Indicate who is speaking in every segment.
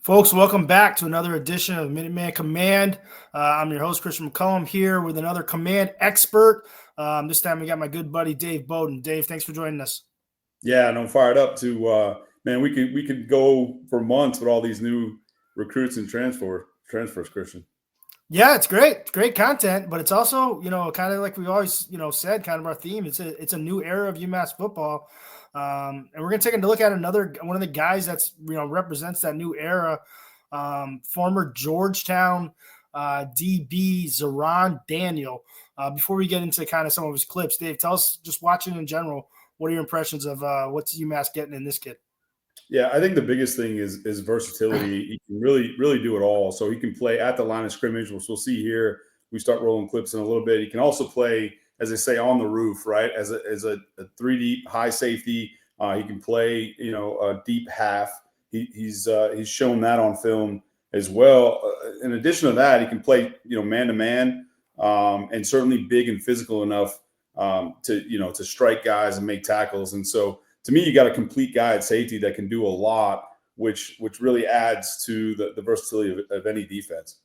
Speaker 1: Folks, welcome back to another edition of Minuteman Command. I'm your host, Christian McCullum, here with another command expert. This time we got my good buddy, Dave Beaudin. Dave, thanks for joining us.
Speaker 2: Yeah, and I'm fired up to man. We could go for months with all these new recruits and transfers, Christian.
Speaker 1: Yeah, it's great. It's great content, but it's also, kind of like we always, said, kind of our theme. It's a new era of UMass football. And we're going to take a look at one of the guys that's, represents that new era. Former Georgetown DB Zeraun Daniel. Before we get into kind of some of his clips, Dave, tell us, just watching in general, what are your impressions of what's UMass getting in this kid?
Speaker 2: Yeah, I think the biggest thing is versatility. He can really do it all. So he can play at the line of scrimmage, which we'll see here. We start rolling clips in a little bit. He can also play, as they say, on the roof, right? As a 3 deep high safety. He can play, a deep half. He's shown that on film as well. In addition to that, he can play, man to man, and certainly big and physical enough to strike guys and make tackles. And so, to me, you got a complete guy at safety that can do a lot, which really adds to the versatility of any defense.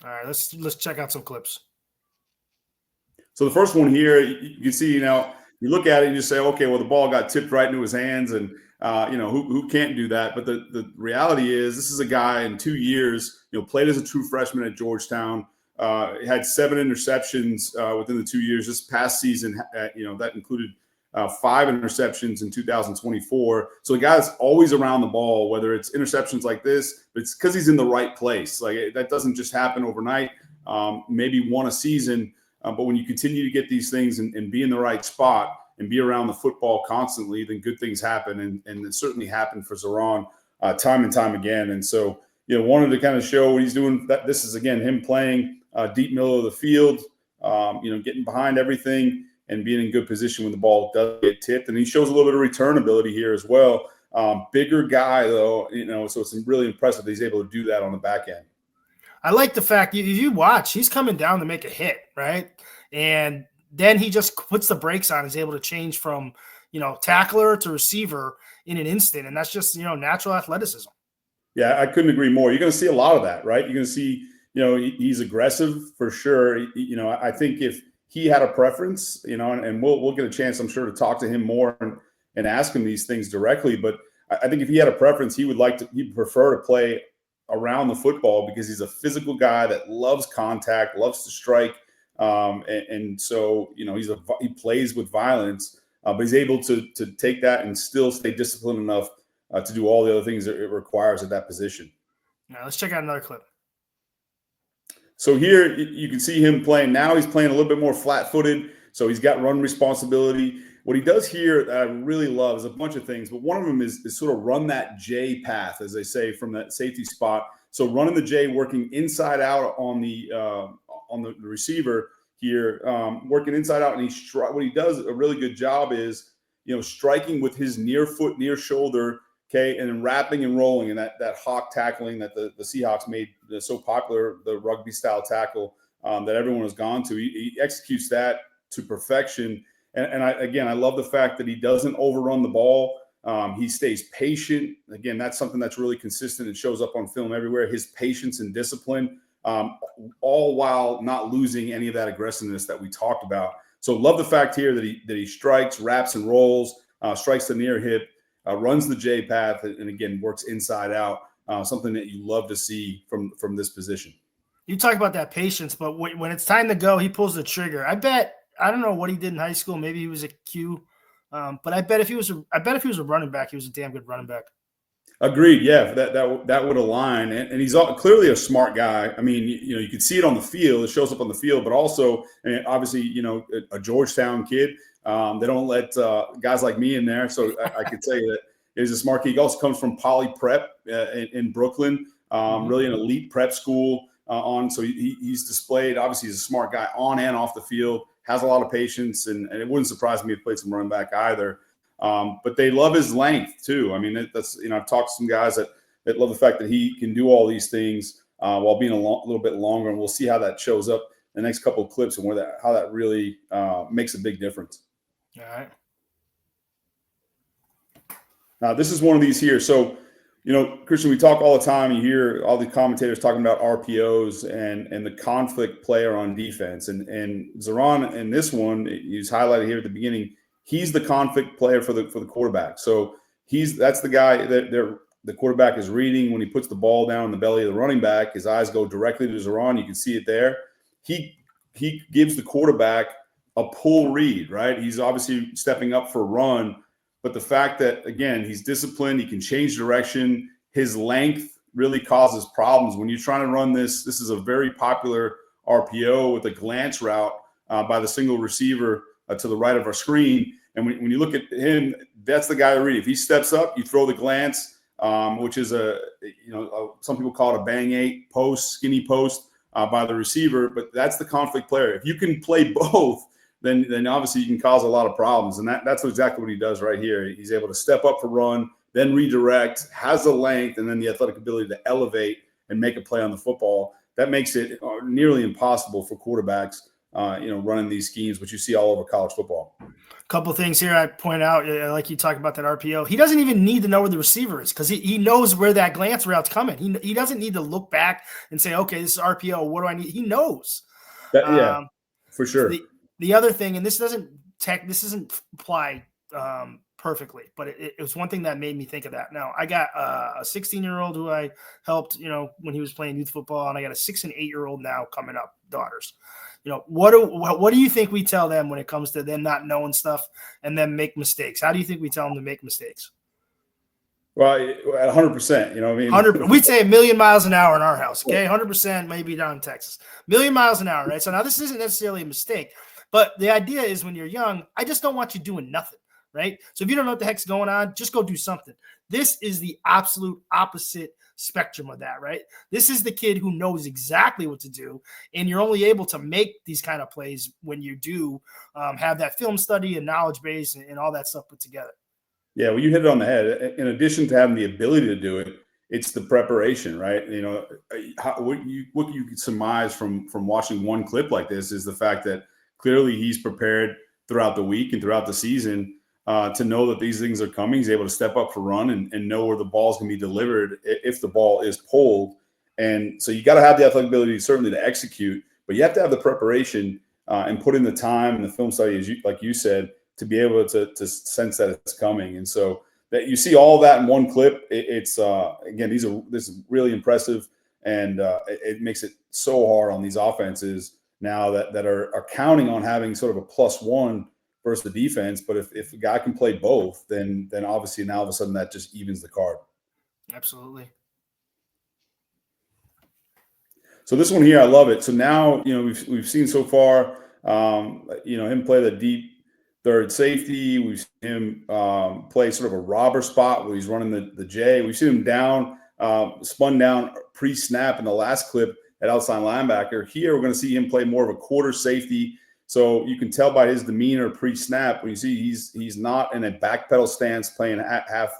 Speaker 1: All right, let's check out some clips.
Speaker 2: So the first one here, you can see, you look at it and you say, okay, well, the ball got tipped right into his hands, and who can't do that? But the reality is, this is a guy in 2 years, played as a true freshman at Georgetown, had 7 interceptions within the 2 years. This past season, that included 5 interceptions in 2024. So the guy's always around the ball, whether it's interceptions like this, but it's because he's in the right place. Like, that doesn't just happen overnight, maybe one a season. But when you continue to get these things and be in the right spot and be around the football constantly, then good things happen. And it certainly happened for Zeraun time and time again. And so, wanted to kind of show what he's doing. This is, again, him playing deep middle of the field, getting behind everything and being in good position when the ball does get tipped. And he shows a little bit of return ability here as well. Bigger guy, though, so it's really impressive that he's able to do that on the back end.
Speaker 1: I like the fact you watch, he's coming down to make a hit, right? And then he just puts the brakes on, is able to change from, tackler to receiver in an instant. And that's just, natural athleticism.
Speaker 2: Yeah, I couldn't agree more. You're going to see a lot of that, right? You're going to see, he's aggressive for sure. I think if he had a preference, and we'll get a chance, I'm sure, to talk to him more and ask him these things directly. But I think if he had a preference, he'd prefer to play around the football, because he's a physical guy that loves contact, loves to strike. And so, he plays with violence, but he's able to take that and still stay disciplined enough to do all the other things that it requires at that position.
Speaker 1: Now let's check out another clip.
Speaker 2: So here you can see him playing. Now he's playing a little bit more flat-footed, so he's got run responsibility. What he does here that I really love is a bunch of things, but one of them is sort of run that J path, as they say, from that safety spot. So running the J, working inside out on the receiver here, working inside out, and what he does a really good job is, striking with his near foot, near shoulder. Okay, and then wrapping and rolling, and that hawk tackling that the Seahawks made so popular, the rugby style tackle that everyone has gone to. He executes that to perfection. And I love the fact that he doesn't overrun the ball. He stays patient. Again, that's something that's really consistent and shows up on film everywhere. His patience and discipline, all while not losing any of that aggressiveness that we talked about. So love the fact here that he strikes, wraps and rolls, strikes the near hip. Runs the J path, and again, works inside out, something that you love to see from this position.
Speaker 1: You talk about that patience, but when it's time to go, he pulls the trigger. I don't know what he did in high school. Maybe he was a Q, but I bet if he was a running back, he was a damn good running back.
Speaker 2: Agreed. Yeah, that would align, and he's clearly a smart guy. I mean, you can see it on the field. It shows up on the field, but also, and obviously, a Georgetown kid. They don't let guys like me in there, so I could tell you that he's a smart kid. He also comes from Poly Prep in Brooklyn, really an elite prep school. So he's displayed. Obviously, he's a smart guy on and off the field. Has a lot of patience, and it wouldn't surprise me if he played some running back either. But they love his length too. I mean, that's I've talked to some guys that love the fact that he can do all these things while being a little bit longer, and we'll see how that shows up in the next couple of clips and how that really makes a big difference.
Speaker 1: All right.
Speaker 2: This is one of these here. So Christian, we talk all the time. You hear all the commentators talking about RPOs and the conflict player on defense. And Zeraun in this one, he's highlighted here at the beginning. He's the conflict player for the quarterback. So that's the guy that the quarterback is reading when he puts the ball down in the belly of the running back. His eyes go directly to Zeraun. You can see it there. He gives the quarterback a pull read, right? He's obviously stepping up for a run. But the fact that, again, he's disciplined, he can change direction, his length really causes problems. When you're trying to run this is a very popular RPO with a glance route by the single receiver to the right of our screen. And when you look at him, that's the guy to read. If he steps up, you throw the glance, which is some people call it a bang eight post, skinny post by the receiver. But that's the conflict player. If you can play both, then obviously you can cause a lot of problems. And that's exactly what he does right here. He's able to step up for run, then redirect, has the length, and then the athletic ability to elevate and make a play on the football. That makes it nearly impossible for quarterbacks, running these schemes, which you see all over college football.
Speaker 1: Couple things here I point out, like you talk about that RPO. He doesn't even need to know where the receiver is because he knows where that glance route's coming. He doesn't need to look back and say, okay, this is RPO. What do I need? He knows.
Speaker 2: For sure.
Speaker 1: The other thing, and this doesn't apply perfectly, but it was one thing that made me think of that. Now, I got a 16-year-old who I helped, when he was playing youth football, and I got a 6- and 8-year-old now coming up, daughters. What do you think we tell them when it comes to them not knowing stuff and them make mistakes? How do you think we tell them to make mistakes?
Speaker 2: Well, at 100%, I mean,
Speaker 1: 100. We'd say 1,000,000 miles an hour in our house. Okay, 100%, maybe down in Texas, 1,000,000 miles an hour, right? So now this isn't necessarily a mistake, but the idea is when you're young, I just don't want you doing nothing, right? So if you don't know what the heck's going on, just go do something. This is the absolute opposite spectrum of that, right? This is the kid who knows exactly what to do, and you're only able to make these kind of plays when you do have that film study and knowledge base and all that stuff put together.
Speaker 2: Yeah, well, you hit it on the head. In addition to having the ability to do it, it's the preparation, right? What you can surmise from watching one clip like this is the fact that clearly he's prepared throughout the week and throughout the season to know that these things are coming. He's able to step up for run and know where the ball's going to be delivered if the ball is pulled. And so you got to have the athletic ability certainly to execute, but you have to have the preparation and put in the time and the film study, like you said, to be able to sense that it's coming. And so that you see all that in one clip, it's again, this is really impressive. And it makes it so hard on these offenses now that are counting on having sort of a +1 versus the defense. But if a guy can play both, then obviously now all of a sudden that just evens the card.
Speaker 1: Absolutely.
Speaker 2: So this one here, I love it. So now, we've seen so far, him play the deep third safety. We've seen him play sort of a robber spot where he's running the J. We've seen him spun down pre-snap in the last clip at outside linebacker. Here, we're going to see him play more of a quarter safety. So you can tell by his demeanor pre-snap when you see he's not in a backpedal stance playing half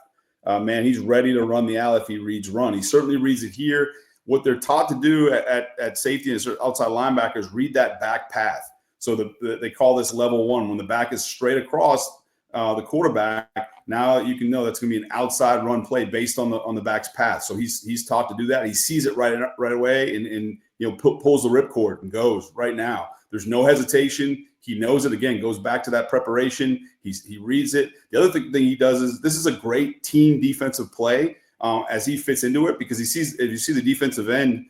Speaker 2: man. He's ready to run the alley if he reads run. He certainly reads it here. What they're taught to do at safety and outside linebackers, read that back path. So they call this level 1. When the back is straight across the quarterback, now you can know that's going to be an outside run play based on the back's path. So he's taught to do that. He sees it right away and pulls the ripcord and goes right now. There's no hesitation. He knows it. Again, goes back to that preparation. He reads it. The other thing he does is this is a great team defensive play as he fits into it, because if you see the defensive end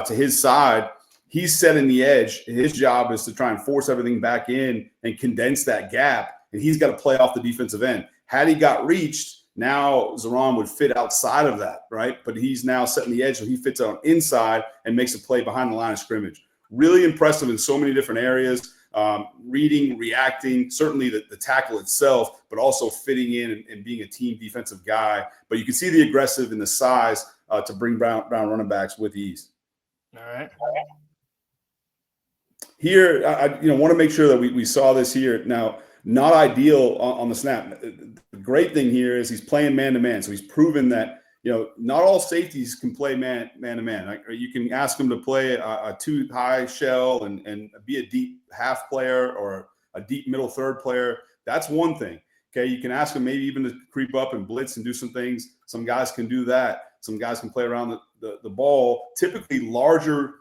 Speaker 2: to his side, he's setting the edge. His job is to try and force everything back in and condense that gap, and he's got to play off the defensive end. Had he got reached, now Zeraun would fit outside of that, right? But he's now setting the edge, so he fits on inside and makes a play behind the line of scrimmage. Really impressive in so many different areas, reading, reacting, certainly the tackle itself, but also fitting in and being a team defensive guy. But you can see the aggressive and the size to bring Brown running backs with ease.
Speaker 1: All right.
Speaker 2: Here, I want to make sure that we saw this here. Now, not ideal on the snap. The great thing here is he's playing man-to-man. So he's proven that, not all safeties can play man-to-man. Like, you can ask him to play a two-high shell and be a deep half player or a deep middle third player. That's one thing. Okay, you can ask him maybe even to creep up and blitz and do some things. Some guys can do that. Some guys can play around the ball. Typically, larger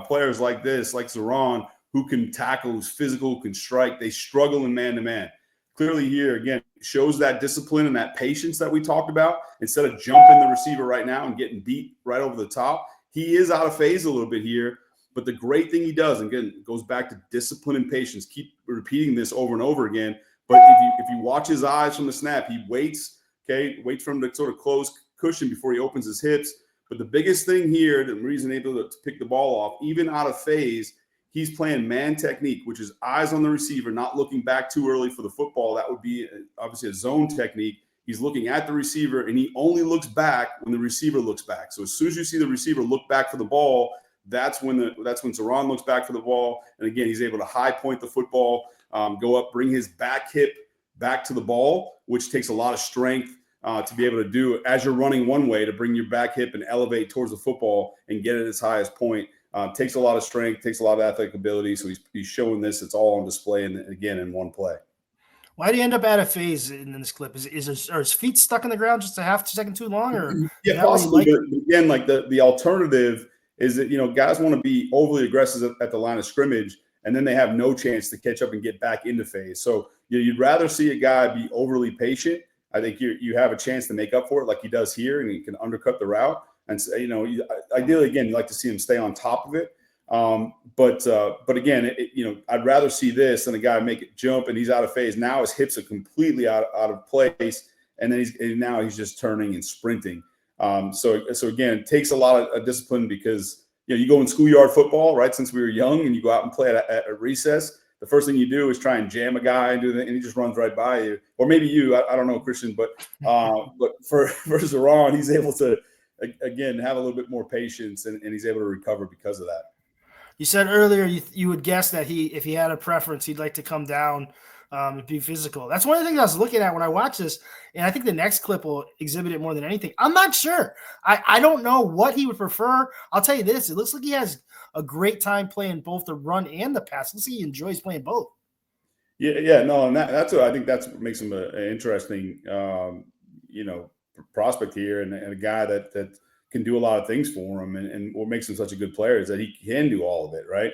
Speaker 2: players like this, like Zeraun, who can tackle, who's physical, can strike, they struggle in man-to-man. Clearly here, again, shows that discipline and that patience that we talked about. Instead of jumping the receiver right now and getting beat right over the top, he is out of phase a little bit here. But the great thing he does, and again, it goes back to discipline and patience. Keep repeating this over and over again. But if you watch his eyes from the snap, he waits, waits for him to sort of close cushion before he opens his hips. But the biggest thing here, the reason able to pick the ball off, even out of phase, he's playing man technique, which is eyes on the receiver, not looking back too early for the football. That would be obviously a zone technique. He's looking at the receiver, and he only looks back when the receiver looks back. So as soon as you see the receiver look back for the ball, that's when Zeraun looks back for the ball. And again, he's able to high point the football, go up, bring his back hip back to the ball, which takes a lot of strength to be able to do as you're running one way, to bring your back hip and elevate towards the football and get it at its highest point. Takes a lot of strength, takes a lot of athletic ability. So he's showing this. It's all on display, and again, in one play.
Speaker 1: Why do you end up out of phase in this clip? Are his feet stuck in the ground just a half second too long, or
Speaker 2: yeah, possibly? But again, like the alternative is that guys want to be overly aggressive at the line of scrimmage, and then they have no chance to catch up and get back into phase. So you'd rather see a guy be overly patient. I think you have a chance to make up for it, like he does here, and he can undercut the route. And ideally, again, you like to see him stay on top of it. But again, I'd rather see this than a guy make it jump and he's out of phase. Now his hips are completely out of place, and then he's just turning and sprinting. So again, it takes a lot of discipline, because you go in schoolyard football, right? Since we were young, and you go out and play at recess, the first thing you do is try and jam a guy and and he just runs right by you. Or maybe you, I don't know, Christian, but for Zeraun, he's able to again have a little bit more patience, and he's able to recover because of that.
Speaker 1: You said earlier you would guess that if he had a preference, he'd like to come down and be physical. That's one of the things I was looking at when I watched this, and I think the next clip will exhibit it more than anything. I'm not sure. I don't know what he would prefer. I'll tell you this. It looks like he has a great time playing both the run and the pass. Looks like he enjoys playing both.
Speaker 2: Yeah, no, and that's what I think what makes him an interesting, prospect here, and a guy that can do a lot of things for him, and what makes him such a good player is that he can do all of it, right?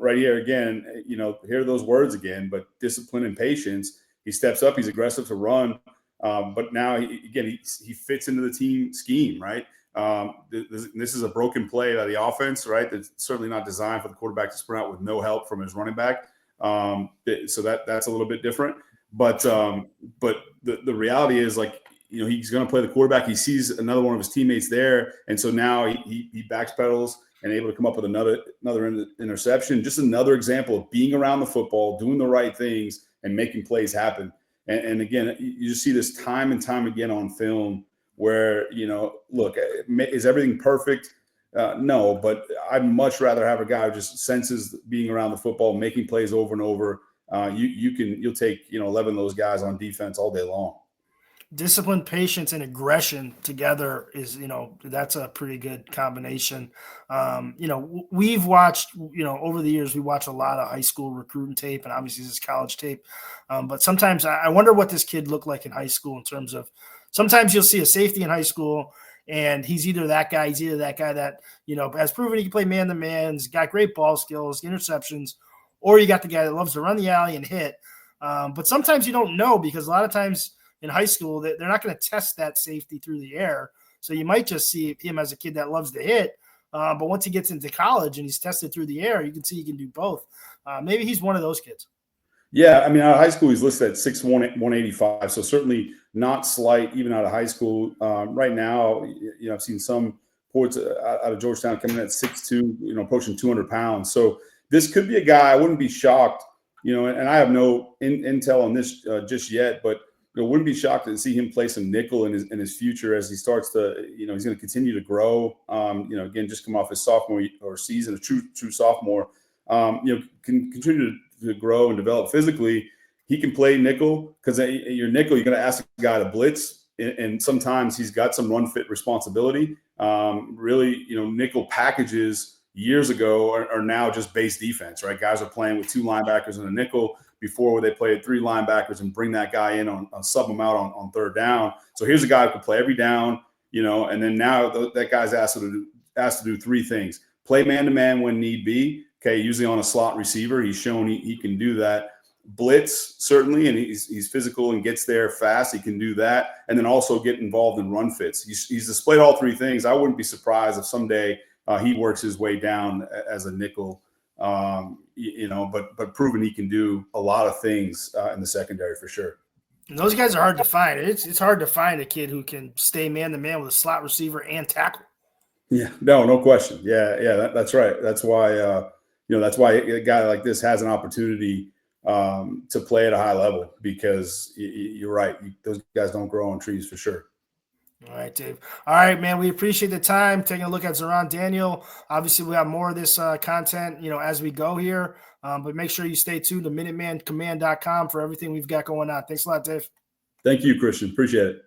Speaker 2: Right here again, hear those words again, but discipline and patience. He steps up, he's aggressive to run, but now he fits into the team scheme, right? This is a broken play by the offense, right? That's certainly not designed for the quarterback to sprint out with no help from his running back. So that's a little bit different, but the reality is, he's going to play the quarterback. He sees another one of his teammates there, and so now he backpedals and able to come up with another interception. Just another example of being around the football, doing the right things, and making plays happen. And again, you just see this time and time again on film where, look, is everything perfect? No, but I'd much rather have a guy who just senses being around the football, making plays over and over. You'll take 11 of those guys on defense all day long.
Speaker 1: Discipline, patience, and aggression together is, that's a pretty good combination. We've watched, over the years, we watch a lot of high school recruiting tape, and obviously this is college tape. But sometimes I wonder what this kid looked like in high school, in terms of, sometimes you'll see a safety in high school, and he's either that guy that, has proven he can play man-to-man, he's got great ball skills, interceptions, or you got the guy that loves to run the alley and hit. But sometimes you don't know, because a lot of times in high school, they're not going to test that safety through the air. So you might just see him as a kid that loves to hit. But once he gets into college and he's tested through the air, you can see he can do both. Maybe he's one of those kids.
Speaker 2: Yeah, I mean, out of high school, he's listed at 6'1", 185, so certainly not slight, even out of high school. Right now, I've seen some reports out of Georgetown coming in at 6'2", approaching 200 pounds. So this could be a guy. I wouldn't be shocked, and I have no intel on this just yet, but wouldn't be shocked to see him play some nickel in his future as he starts to, he's going to continue to grow. Again, just come off his sophomore season, a true sophomore. Can continue to grow and develop physically. He can play nickel, because your nickel, you're going to ask a guy to blitz, and sometimes he's got some run fit responsibility. Really, nickel packages years ago are now just base defense, right? Guys are playing with two linebackers and a nickel. before where they played 3 linebackers and bring that guy in on sub him out on third down. So here's a guy who can play every down, and then now that guy's asked to do 3 things: play man-to-man when need be. Okay, usually on a slot receiver. He's shown he can do that. Blitz, certainly, and he's physical and gets there fast. He can do that. And then also get involved in run fits. He's displayed all 3 things. I wouldn't be surprised if someday he works his way down as a nickel, but proven he can do a lot of things in the secondary for sure.
Speaker 1: And those guys are hard to find. It's hard to find a kid who can stay man-to-man with a slot receiver and tackle.
Speaker 2: Yeah, no question. Yeah, that's right. That's why, that's why a guy like this has an opportunity to play at a high level, because you're right. Those guys don't grow on trees for sure.
Speaker 1: All right, Dave. All right, man. We appreciate the time taking a look at Zeraun Daniel. Obviously, we have more of this content, as we go here. But make sure you stay tuned to MinutemanCommand.com for everything we've got going on. Thanks a lot, Dave.
Speaker 2: Thank you, Christian. Appreciate it.